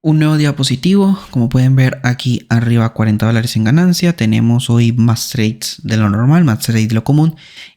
Un nuevo día positivo, como pueden ver aquí arriba $40 en ganancia. Tenemos hoy más trades de lo normal, más trades de lo común.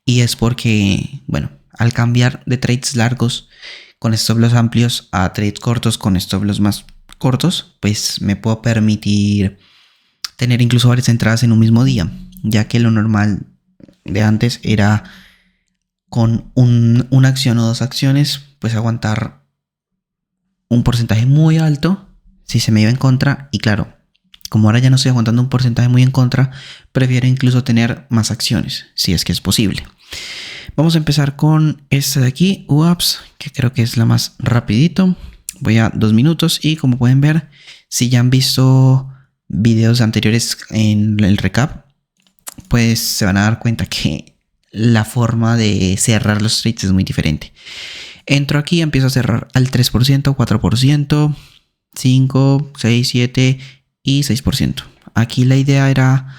Y es porque, bueno, al cambiar de trades largos con stop loss amplios a trades cortos con stop loss más cortos, pues me puedo permitir tener incluso varias entradas en un mismo día, ya que lo normal de antes era con una acción o dos acciones, pues aguantar un porcentaje muy alto si se me iba en contra. Y claro, como ahora ya no estoy aguantando un porcentaje muy en contra, prefiero incluso tener más acciones, si es que es posible. Vamos a empezar con esta de aquí, UAPS, que creo que es la más rapidito. Voy a 2 minutos y como pueden ver, si ya han visto videos anteriores en el recap, pues se van a dar cuenta que la forma de cerrar los trades es muy diferente. Entro aquí, empiezo a cerrar al 3%, 4%, 5, 6, 7 y 6%. Aquí la idea era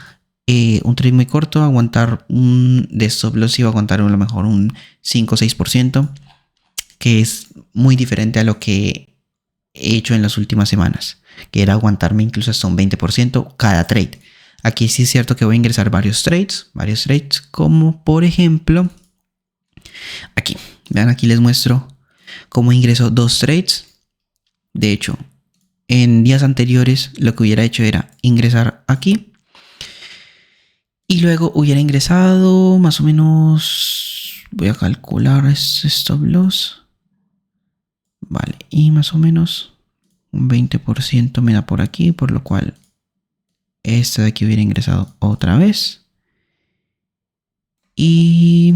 un trade muy corto, aguantar de stop loss iba a aguantar a lo mejor un 5 o 6%, que es muy diferente a lo que he hecho en las últimas semanas, que era aguantarme incluso hasta un 20% cada trade. Aquí sí es cierto que voy a ingresar varios trades, como por ejemplo aquí. Vean, aquí les muestro cómo ingreso 2 trades. De hecho, en días anteriores lo que hubiera hecho era ingresar aquí y luego hubiera ingresado más o menos, voy a calcular stop loss, vale, y más o menos un 20% me da por aquí, por lo cual este de aquí hubiera ingresado otra vez. Y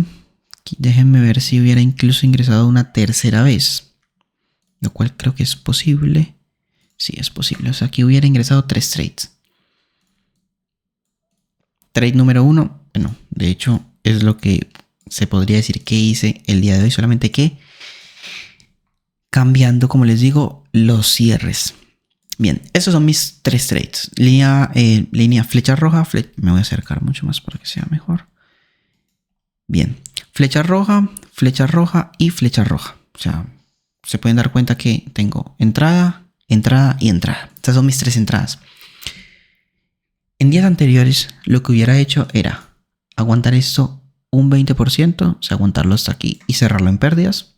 déjenme ver si hubiera incluso ingresado una tercera vez, lo cual creo que es posible. Sí, es posible. O sea, aquí hubiera ingresado 3 trades. Trade número 1, bueno, de hecho es lo que se podría decir que hice el día de hoy, solamente que cambiando, como les digo, los cierres. Bien, estos son mis 3 trades. Línea flecha roja, me voy a acercar mucho más para que sea mejor. Bien, flecha roja y flecha roja. O sea, se pueden dar cuenta que tengo entrada, entrada y entrada. Estas son mis 3 entradas. En días anteriores lo que hubiera hecho era aguantar esto un 20%, o sea, aguantarlo hasta aquí y cerrarlo en pérdidas.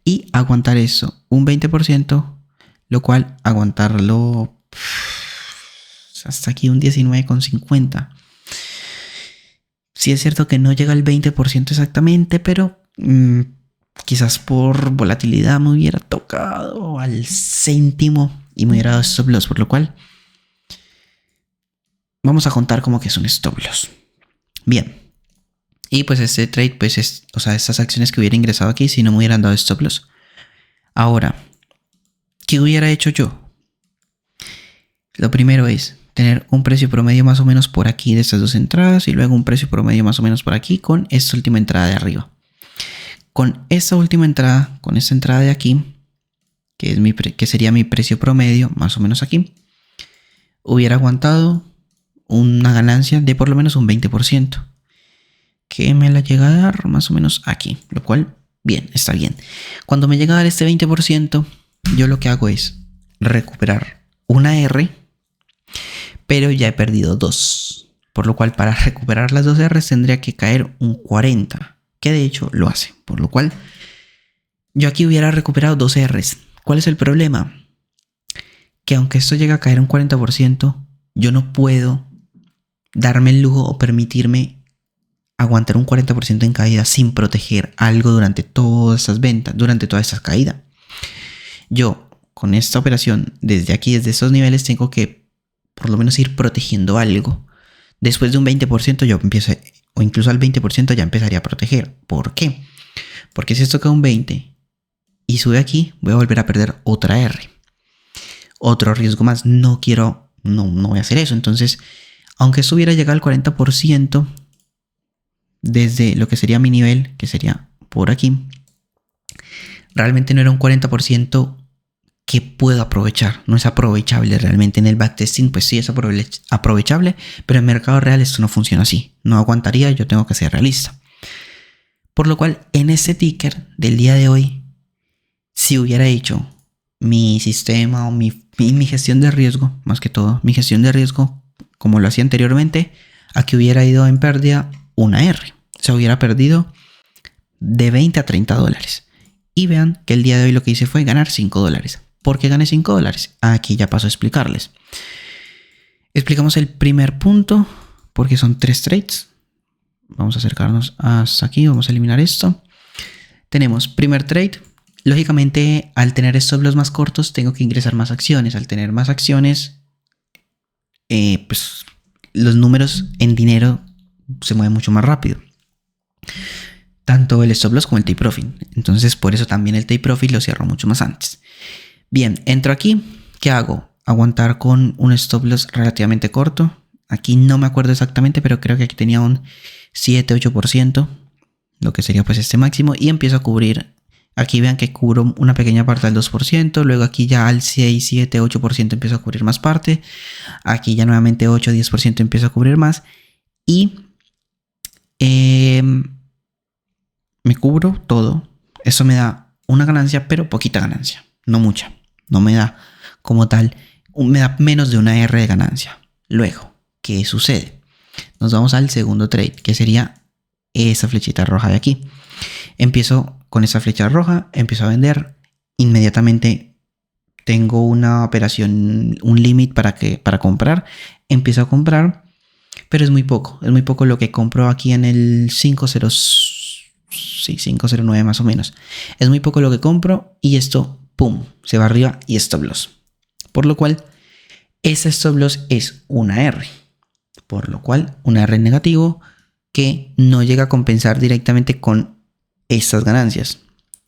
Y aguantar eso un 20%, lo cual aguantarlo hasta aquí un 19,50. Sí es cierto que no llega al 20% exactamente, pero quizás por volatilidad me hubiera tocado al céntimo y me hubiera dado stop loss, por lo cual vamos a contar como que es un stop loss. Bien. Y pues este trade, pues o sea, estas acciones que hubiera ingresado aquí si no me hubieran dado stop loss. Ahora, ¿qué hubiera hecho yo? Lo primero es tener un precio promedio más o menos por aquí de estas 2 entradas y luego un precio promedio más o menos por aquí con esta última entrada de arriba. Con esta última entrada, con esta entrada de aquí, que sería mi precio promedio más o menos aquí, hubiera aguantado una ganancia de por lo menos un 20%, que me la llega a dar más o menos aquí, lo cual, bien, está bien. Cuando me llega a dar este 20%, yo lo que hago es recuperar una R, pero ya he perdido 2, por lo cual para recuperar las 2 R's tendría que caer un 40%, que de hecho lo hace, por lo cual yo aquí hubiera recuperado 2 R's. ¿Cuál es el problema? Que aunque esto llega a caer un 40%, yo no puedo darme el lujo o permitirme aguantar un 40% en caída sin proteger algo durante todas estas ventas, durante toda esta caída. Yo con esta operación desde aquí, desde estos niveles, tengo que por lo menos ir protegiendo algo. Después de un 20% yo empiezo, o incluso al 20% ya empezaría a proteger. ¿Por qué? Porque si esto cae un 20 y sube aquí, voy a volver a perder otra R. Otro riesgo más. No quiero, no voy a hacer eso. Entonces, aunque esto hubiera llegado al 40%, desde lo que sería mi nivel, que sería por aquí, realmente no era un 40% que puedo aprovechar. No es aprovechable realmente en el backtesting, pues sí es aprovechable, pero en mercado real esto no funciona así. No aguantaría, yo tengo que ser realista. Por lo cual, en este ticker del día de hoy, si hubiera hecho mi sistema o mi gestión de riesgo, más que todo, mi gestión de riesgo, como lo hacía anteriormente, aquí hubiera ido en pérdida una R. Se hubiera perdido de 20 a 30 dólares. Y vean que el día de hoy lo que hice fue ganar 5 dólares. ¿Por qué gané 5 dólares? Aquí ya paso a explicarles. Explicamos el primer punto, porque son 3 trades. Vamos a acercarnos hasta aquí, vamos a eliminar esto. Tenemos primer trade. Lógicamente, al tener stop loss más cortos, tengo que ingresar más acciones. Al tener más acciones, pues los números en dinero se mueven mucho más rápido. Tanto el stop loss como el take profit. Entonces, por eso también el take profit lo cierro mucho más antes. Bien, entro aquí. ¿Qué hago? Aguantar con un stop loss relativamente corto. Aquí no me acuerdo exactamente, pero creo que aquí tenía un 7-8%, lo que sería pues este máximo, y empiezo a cubrir. Aquí vean que cubro una pequeña parte al 2%, luego aquí ya al 6, 7, 8% empiezo a cubrir más parte, aquí ya nuevamente 8, 10% empiezo a cubrir más, y me cubro todo. Eso me da una ganancia, pero poquita ganancia, no mucha, no me da como tal, me da menos de una R de ganancia. Luego, ¿qué sucede? Nos vamos al segundo trade, que sería esa flechita roja de aquí. Empiezo con esa flecha roja, empiezo a vender. Inmediatamente tengo una operación, un límite para comprar. Empiezo a comprar, pero es muy poco lo que compro aquí en el 509 más o menos. Es muy poco lo que compro y esto, pum, se va arriba y stop loss. Por lo cual, ese stop loss es una R. Por lo cual, una R negativo que no llega a compensar directamente con estas ganancias.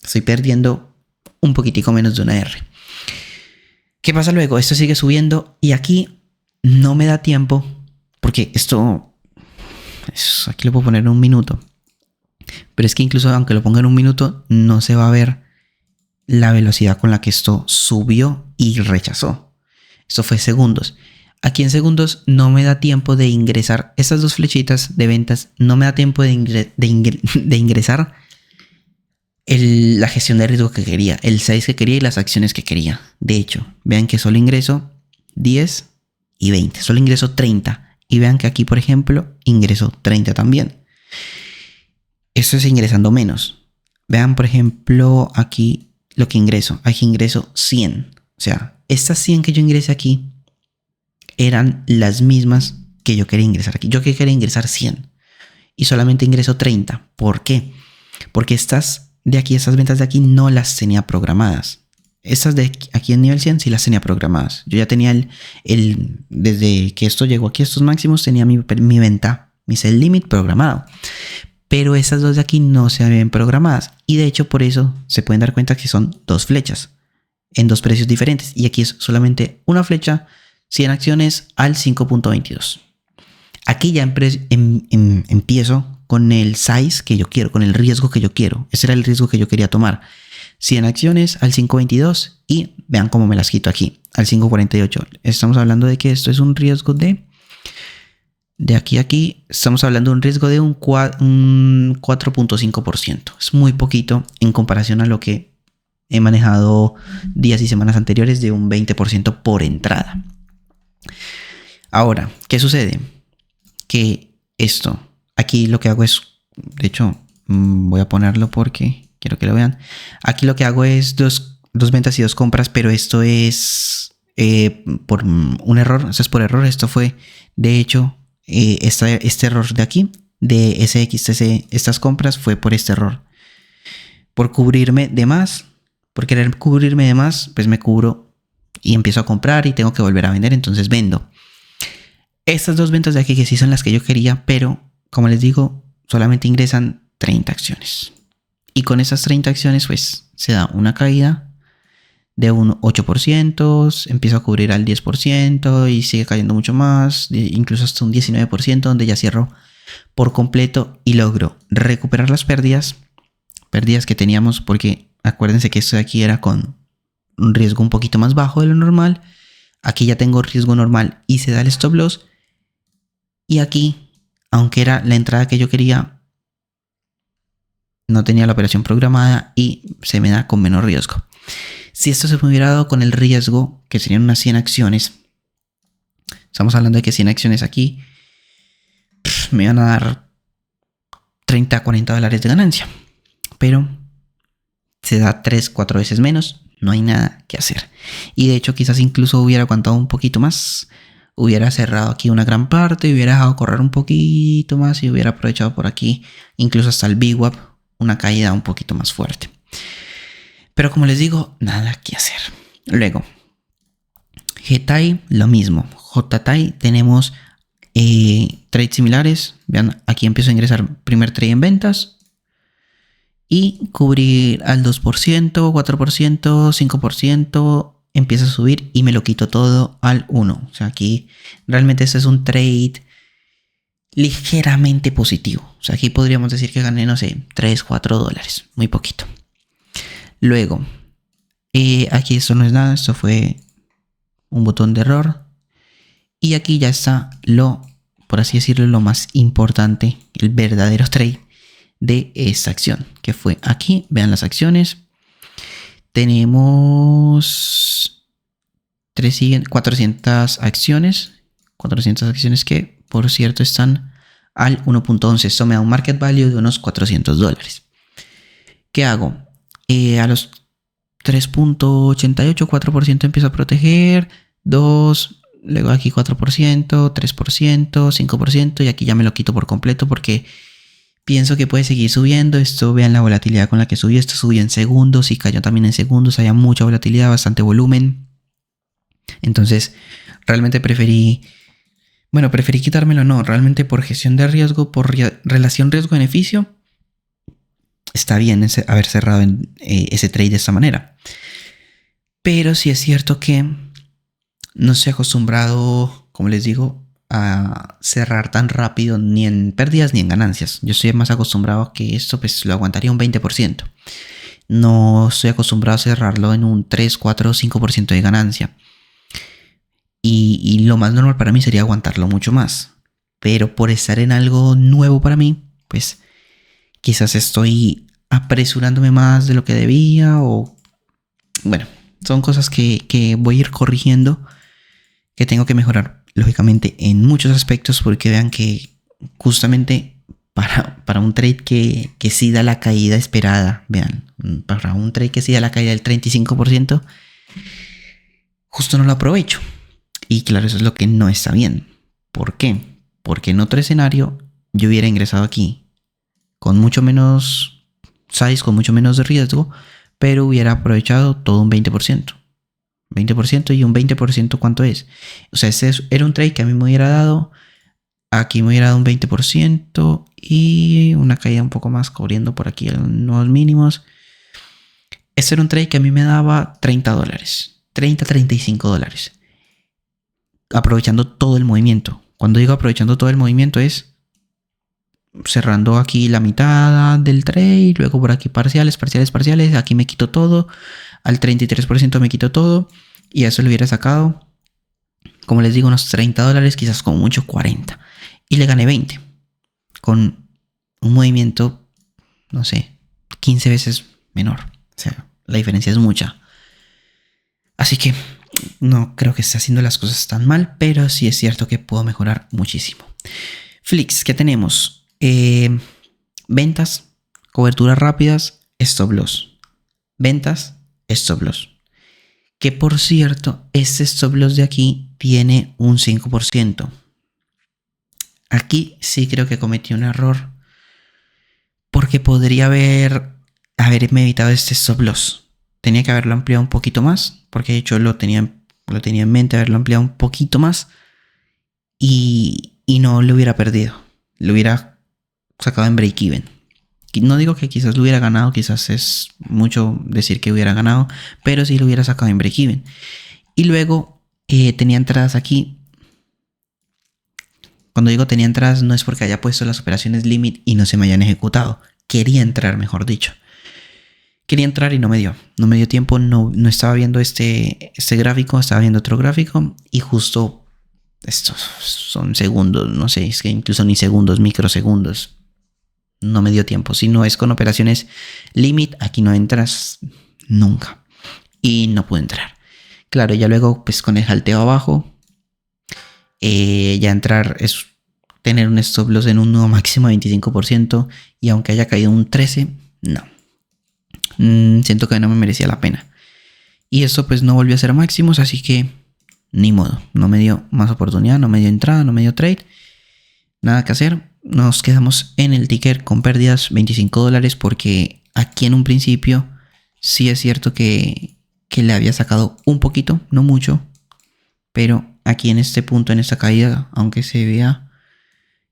Estoy perdiendo un poquitico menos de una R. ¿Qué pasa luego? Esto sigue subiendo y aquí no me da tiempo porque esto, aquí lo puedo poner en un minuto. Pero es que incluso aunque lo ponga en un minuto, no se va a ver la velocidad con la que esto subió y rechazó. Esto fue segundos. Aquí en segundos no me da tiempo de ingresar estas dos flechitas de ventas. No me da tiempo de ingresar la gestión de riesgo que quería, el size que quería y las acciones que quería. De hecho, vean que solo ingreso 10 y 20. Solo ingreso 30. Y vean que aquí, por ejemplo, ingreso 30 también. Esto es ingresando menos. Vean, por ejemplo, aquí lo que ingreso. Aquí ingreso 100. O sea, estas 100 que yo ingresé aquí eran las mismas que yo quería ingresar aquí. Yo que quería ingresar 100 y solamente ingreso 30. ¿Por qué? Porque estas de aquí, estas ventas de aquí no las tenía programadas. Estas de aquí en nivel 100 sí las tenía programadas. Yo ya tenía desde que esto llegó aquí a estos máximos, tenía mi venta, mi sell limit programado. Pero estas dos de aquí no se habían programadas. Y de hecho por eso se pueden dar cuenta que son dos flechas en dos precios diferentes. Y aquí es solamente una flecha, 100 acciones al 5.22. Aquí ya empiezo con el size que yo quiero, con el riesgo que yo quiero. Ese era el riesgo que yo quería tomar. 100 acciones al 5.22 y vean cómo me las quito aquí, al 5.48. Estamos hablando de que esto es un riesgo de aquí a aquí. Estamos hablando de un riesgo de un 4.5%. Es muy poquito en comparación a lo que he manejado días y semanas anteriores de un 20% por entrada. Ahora, ¿qué sucede? Que esto, aquí lo que hago es, de hecho, voy a ponerlo porque quiero que lo vean. Aquí lo que hago es dos ventas y dos compras, pero esto es por un error. Esto es por error. Esto fue, de hecho, este error de aquí, de SXTC, estas compras fue por este error. Por cubrirme de más, por querer cubrirme de más, pues me cubro y empiezo a comprar y tengo que volver a vender, entonces vendo. Estas dos ventas de aquí que sí son las que yo quería, pero como les digo, solamente ingresan 30 acciones. Y con esas 30 acciones pues se da una caída de un 8%, empiezo a cubrir al 10% y sigue cayendo mucho más, incluso hasta un 19%, donde ya cierro por completo y logro recuperar las pérdidas que teníamos, porque acuérdense que esto de aquí era con un riesgo un poquito más bajo de lo normal. Aquí ya tengo riesgo normal y se da el stop loss. Y aquí, aunque era la entrada que yo quería, no tenía la operación programada y se me da con menos riesgo. Si esto se me hubiera dado con el riesgo, que serían unas 100 acciones, estamos hablando de que 100 acciones aquí me iban a dar 30 a 40 dólares de ganancia. Pero se da 3, 4 veces menos, no hay nada que hacer. Y de hecho quizás incluso hubiera aguantado un poquito más, hubiera cerrado aquí una gran parte, hubiera dejado correr un poquito más y hubiera aprovechado por aquí, incluso hasta el VWAP, una caída un poquito más fuerte. Pero como les digo, nada que hacer. Luego, GTAI, lo mismo. JTAI tenemos trades similares. Vean, aquí empiezo a ingresar primer trade en ventas y cubrir al 2%, 4%, 5%, empieza a subir y me lo quito todo al 1%. O sea, aquí realmente este es un trade ligeramente positivo. O sea, aquí podríamos decir que gané, no sé, 3, 4 dólares. Muy poquito. Luego, aquí esto no es nada, esto fue un botón de error. Y aquí ya está por así decirlo, lo más importante, el verdadero trade de esta acción, que fue aquí. Vean las acciones. Tenemos 400 acciones. 400 acciones que, por cierto, están al 1.11. Esto me da un market value de unos 400 dólares. ¿Qué hago? A los 3.88, 4% empiezo a proteger. 2, luego aquí 4%, 3%, 5%. Y aquí ya me lo quito por completo porque pienso que puede seguir subiendo. Esto, vean la volatilidad con la que subió. Esto subió en segundos y cayó también en segundos. Había mucha volatilidad, bastante volumen. Entonces, realmente preferí quitármelo. No, realmente por gestión de riesgo, por relación riesgo-beneficio, está bien haber cerrado ese trade de esta manera. Pero sí es cierto que no estoy acostumbrado, como les digo, a cerrar tan rápido ni en pérdidas ni en ganancias. Yo estoy más acostumbrado a que esto pues lo aguantaría un 20%. No estoy acostumbrado a cerrarlo en un 3, 4, 5% de ganancia. Y lo más normal para mí sería aguantarlo mucho más. Pero por estar en algo nuevo para mí, pues quizás estoy apresurándome más de lo que debía o... Bueno, son cosas que voy a ir corrigiendo, que tengo que mejorar, lógicamente, en muchos aspectos, porque vean que justamente para un trade que sí da la caída esperada, vean, para un trade que sí da la caída del 35%, justo no lo aprovecho. Y claro, eso es lo que no está bien. ¿Por qué? Porque en otro escenario yo hubiera ingresado aquí con mucho menos size, con mucho menos de riesgo, pero hubiera aprovechado todo un 20%. 20% y un 20%, ¿cuánto es? O sea, ese era un trade que a mí me hubiera dado, aquí me hubiera dado un 20% y una caída un poco más cubriendo por aquí unos mínimos. Este era un trade que a mí me daba 30 dólares, 30, 35 dólares. Aprovechando todo el movimiento. Cuando digo aprovechando todo el movimiento es cerrando aquí la mitad del trade, luego por aquí parciales, aquí me quito todo, al 33% me quito todo y a eso le hubiera sacado, como les digo, unos 30 dólares, quizás con mucho 40, y le gané 20 con un movimiento, no sé, 15 veces menor. O sea, la diferencia es mucha. Así que no creo que esté haciendo las cosas tan mal, pero sí es cierto que puedo mejorar muchísimo. Flix, ¿qué tenemos? Ventas, coberturas rápidas, stop loss. Ventas, stop loss. Que por cierto, este stop loss de aquí tiene un 5%. Aquí sí creo que cometí un error, porque podría haberme evitado este stop loss. Tenía que haberlo ampliado un poquito más, porque de hecho lo tenía en mente haberlo ampliado un poquito más y no lo hubiera perdido. Lo hubiera sacado en break-even. No digo que quizás lo hubiera ganado, quizás es mucho decir que hubiera ganado, pero sí lo hubiera sacado en break-even. Y luego tenía entradas aquí. Cuando digo tenía entradas no es porque haya puesto las operaciones limit y no se me hayan ejecutado. Quería entrar, mejor dicho. Quería entrar y no me dio tiempo, no estaba viendo este gráfico, estaba viendo otro gráfico y justo estos son segundos, no sé, es que incluso ni segundos, microsegundos, no me dio tiempo. Si no es con operaciones limit, aquí no entras nunca. y no pude entrar. Claro, ya luego pues con el halteo abajo, ya entrar es tener un stop loss en un nuevo máximo de 25% y aunque haya caído un 13%, no. Siento que no me merecía la pena. Y esto pues no volvió a ser máximos, así que ni modo. No me dio más oportunidad, no me dio entrada, no me dio trade. Nada que hacer. Nos quedamos en el ticker con pérdidas $25 porque aquí en un principio sí es cierto que le había sacado un poquito, no mucho. Pero aquí en este punto, en esta caída, aunque se vea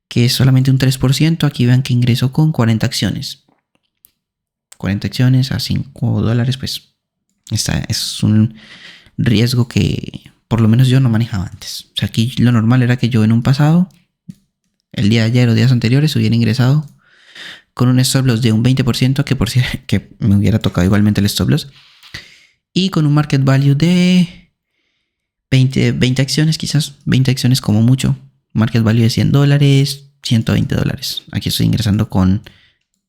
que es solamente un 3%, aquí vean que ingresó con 40 acciones. 40 acciones a $5, pues es un riesgo que por lo menos yo no manejaba antes. O sea, aquí lo normal era que yo en un pasado, el día de ayer o días anteriores, hubiera ingresado con un stop loss de un 20%, que me hubiera tocado igualmente el stop loss, y con un market value de 20 acciones, quizás 20 acciones como mucho. Market value de $100, $120. Aquí estoy ingresando con,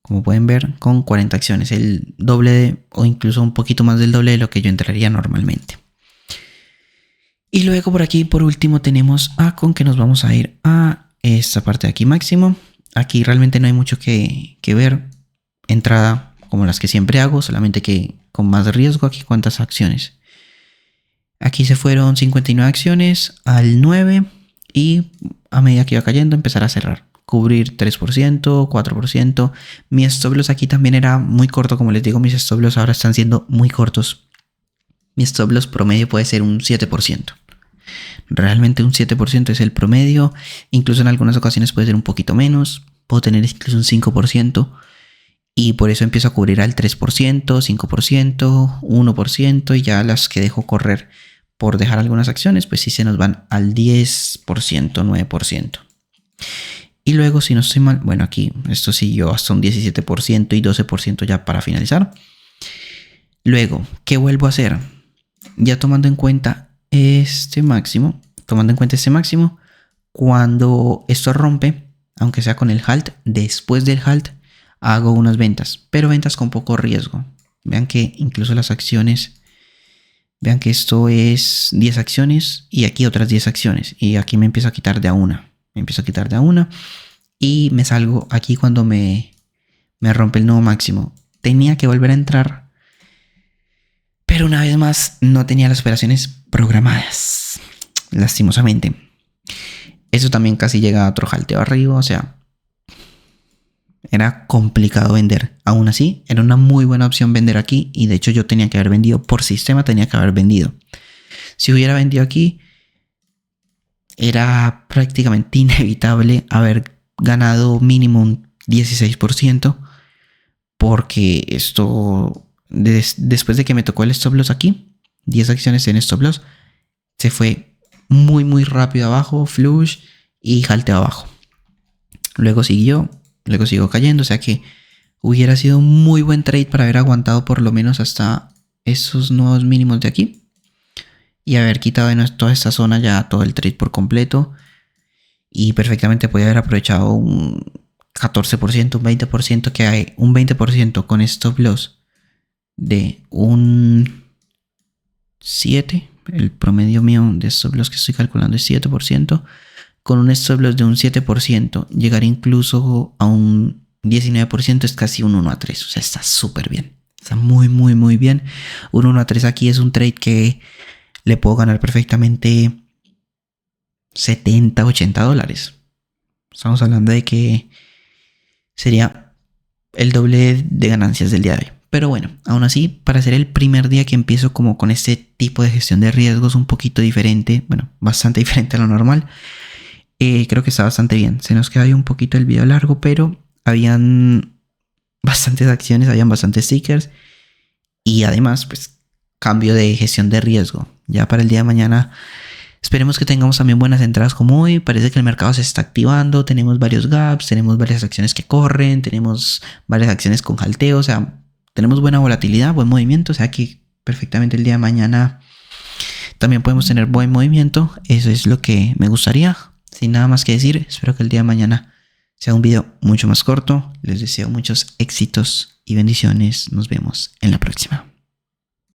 como pueden ver, con 40 acciones, el doble o incluso un poquito más del doble de lo que yo entraría normalmente. Y luego por aquí, por último, tenemos con que nos vamos a ir a esta parte de aquí máximo. Aquí realmente no hay mucho que ver. Entrada como las que siempre hago, solamente que con más riesgo. Aquí cuántas acciones. Aquí se fueron 59 acciones al 9 y a medida que iba cayendo empezar a cerrar. Cubrir 3%, 4%. Mi stop loss aquí también era muy corto. Como les digo, mis stop loss ahora están siendo muy cortos. Mi stop loss promedio puede ser un 7%. Realmente un 7% es el promedio. Incluso en algunas ocasiones puede ser un poquito menos. Puedo tener incluso un 5%. Y por eso empiezo a cubrir al 3%, 5%, 1%. Y ya las que dejo correr por dejar algunas acciones, pues sí se nos van al 10%, 9%. Y luego, si no estoy mal, bueno, aquí esto siguió hasta un 17% y 12% ya para finalizar. Luego, ¿qué vuelvo a hacer? Ya tomando en cuenta este máximo, cuando esto rompe, aunque sea con el halt, después del halt hago unas ventas, pero ventas con poco riesgo. Vean que incluso las acciones, vean que esto es 10 acciones y aquí otras 10 acciones y aquí me empiezo a quitar de a una. Y me salgo aquí cuando me rompe el nuevo máximo. Tenía que volver a entrar, pero una vez más no tenía las operaciones programadas, lastimosamente. Eso también casi llega a otro halteo arriba, o sea, era complicado vender. Aún así, era una muy buena opción vender aquí y de hecho yo tenía que haber vendido por sistema, tenía que haber vendido. Si hubiera vendido aquí, era prácticamente inevitable haber ganado mínimo un 16%, porque esto, después de que me tocó el stop loss aquí, 10 acciones en stop loss, se fue muy muy rápido abajo, flush y halteo abajo. Luego siguió cayendo, o sea que hubiera sido un muy buen trade para haber aguantado por lo menos hasta esos nuevos mínimos de aquí y haber quitado de toda esta zona ya todo el trade por completo, y perfectamente podía haber aprovechado un 14%, un 20%, que hay un 20% con stop loss de un 7%. El promedio mío de stop loss que estoy calculando es 7%. Con un stop loss de un 7%, llegar incluso a un 19% es casi un 1-3. O sea, está súper bien. Está muy, muy, muy bien. Un 1-3 aquí es un trade que le puedo ganar perfectamente $70, $80. Estamos hablando de que sería el doble de ganancias del día de hoy. Pero bueno, aún así, para ser el primer día que empiezo como con este tipo de gestión de riesgos un poquito diferente, bueno, bastante diferente a lo normal, creo que está bastante bien. Se nos queda ahí un poquito el video largo, pero habían bastantes acciones, habían bastantes stickers y además, pues, cambio de gestión de riesgo. Ya para el día de mañana esperemos que tengamos también buenas entradas como hoy. Parece que el mercado se está activando. Tenemos varios gaps, tenemos varias acciones que corren, tenemos varias acciones con halteo. O sea, tenemos buena volatilidad, buen movimiento. O sea que perfectamente el día de mañana también podemos tener buen movimiento. Eso es lo que me gustaría. Sin nada más que decir, espero que el día de mañana sea un video mucho más corto. Les deseo muchos éxitos y bendiciones. Nos vemos en la próxima.